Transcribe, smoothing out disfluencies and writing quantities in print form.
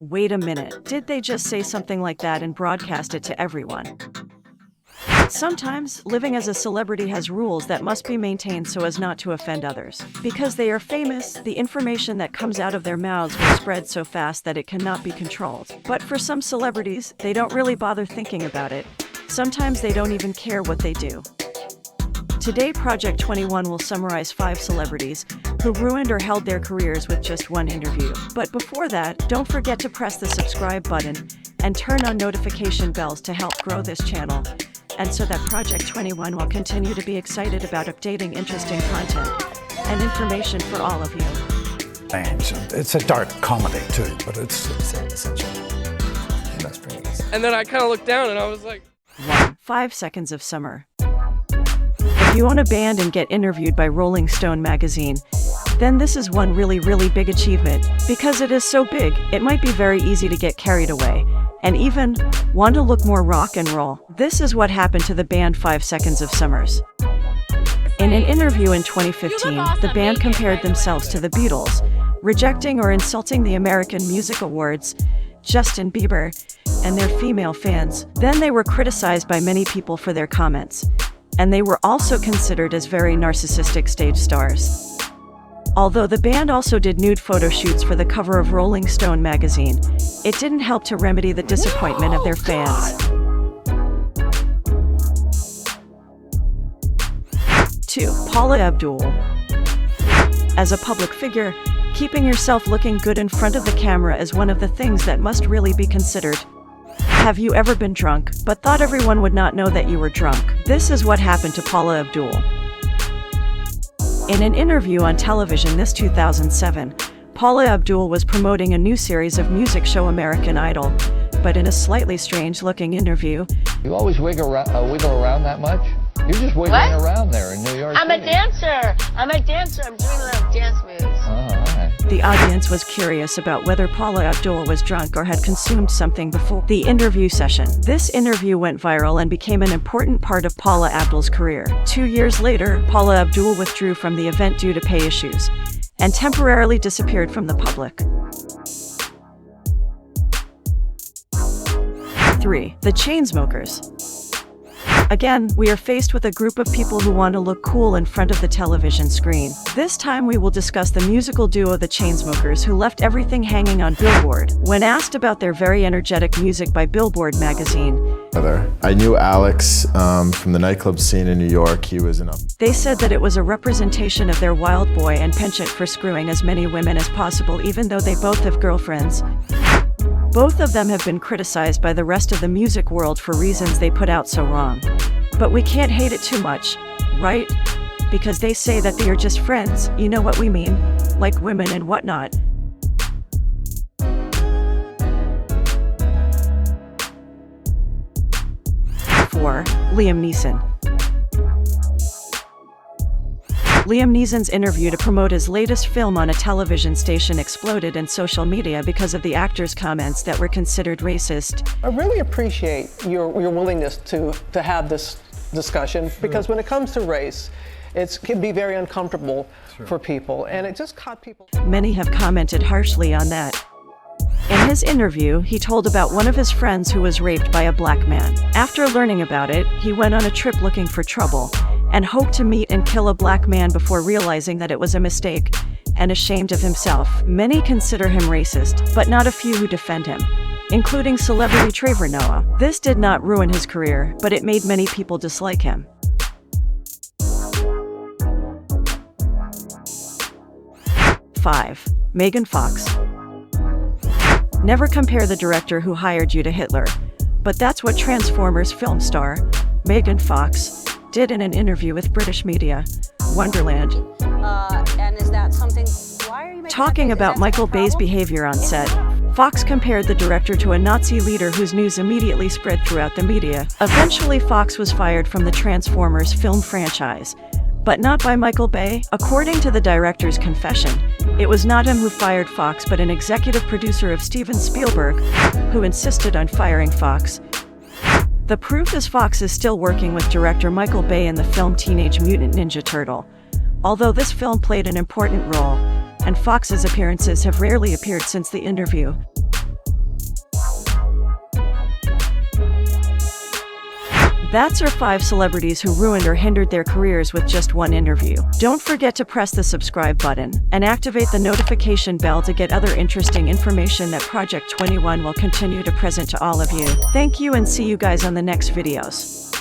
Wait a minute, did they just say something like that and broadcast it to everyone? Sometimes, living as a celebrity has rules that must be maintained so as not to offend others. Because they are famous, the information that comes out of their mouths will spread so fast that it cannot be controlled. But for some celebrities, they don't really bother thinking about it. Sometimes they don't even care what they do. Today, Project 21 will summarize 5 celebrities who ruined or held their careers with just one interview. But before that, don't forget to press the subscribe button and turn on notification bells to help grow this channel, and so that Project 21 will continue to be excited about updating interesting content and information for all of you. Names. It's a dark comedy too, but it's essential. That's pretty easy. And then I kind of looked down and I was like, 1. 5 Seconds of Summer. If you own a band and get interviewed by Rolling Stone magazine, then this is one really big achievement. Because it is so big, it might be very easy to get carried away and even want to look more rock and roll. This is what happened to the band 5 Seconds of Summers. In an interview in 2015, the band compared themselves to the Beatles, rejecting or insulting the American Music Awards, Justin Bieber, and their female fans. Then they were criticized by many people for their comments, and they were also considered as very narcissistic stage stars. Although the band also did nude photo shoots for the cover of Rolling Stone magazine, it didn't help to remedy the disappointment of their fans. 2. Paula Abdul. As a public figure, keeping yourself looking good in front of the camera is one of the things that must really be considered. Have you ever been drunk, but thought everyone would not know that you were drunk? This is what happened to Paula Abdul. In an interview on television this 2007, Paula Abdul was promoting a new series of music show American Idol, but in a slightly strange-looking interview. You always wiggle around that much? You're just wiggling around there in New York I'm City. a dancer. I'm a doing little dance moves. Oh, all right. The audience was curious about whether Paula Abdul was drunk or had consumed something before the interview session. This interview went viral and became an important part of Paula Abdul's career. 2 years later, Paula Abdul withdrew from the event due to pay issues and temporarily disappeared from the public. 3. The Chainsmokers. Again, we are faced with a group of people who want to look cool in front of the television screen. This time we will discuss the musical duo The Chainsmokers, who left everything hanging on Billboard. When asked about their very energetic music by Billboard magazine, I knew Alex from the nightclub scene in New York. He was they said that it was a representation of their wild boy and penchant for screwing as many women as possible, even though they both have girlfriends. Both of them have been criticized by the rest of the music world for reasons they put out so wrong. But we can't hate it too much, right? Because they say that they are just friends, you know what we mean, like women and whatnot. 4. Liam Neeson. Liam Neeson's interview to promote his latest film on a television station exploded in social media because of the actor's comments that were considered racist. I really appreciate your willingness to have this discussion, because when it comes to race, it can be very uncomfortable for people, and it just caught people. Many have commented harshly on that. In his interview, he told about one of his friends who was raped by a black man. After learning about it, he went on a trip looking for trouble and hoped to meet and kill a black man before realizing that it was a mistake, and ashamed of himself. Many consider him racist, but not a few who defend him, including celebrity Trevor Noah. This did not ruin his career, but it made many people dislike him. 5. Megan Fox. Never compare the director who hired you to Hitler, but that's what Transformers film star Megan Fox did in an interview with British media, Wonderland. And is that something? Why are you talking about Michael Bay's behavior on set? Fox compared the director to a Nazi leader whose news immediately spread throughout the media. Eventually, Fox was fired from the Transformers film franchise, but not by Michael Bay. According to the director's confession, it was not him who fired Fox, but an executive producer of Steven Spielberg, who insisted on firing Fox. The proof is Fox is still working with director Michael Bay in the film Teenage Mutant Ninja Turtle, although this film played an important role, and Fox's appearances have rarely appeared since the interview. That's our 5 celebrities who ruined or hindered their careers with just one interview. Don't forget to press the subscribe button and activate the notification bell to get other interesting information that Project 21 will continue to present to all of you. Thank you and see you guys on the next videos.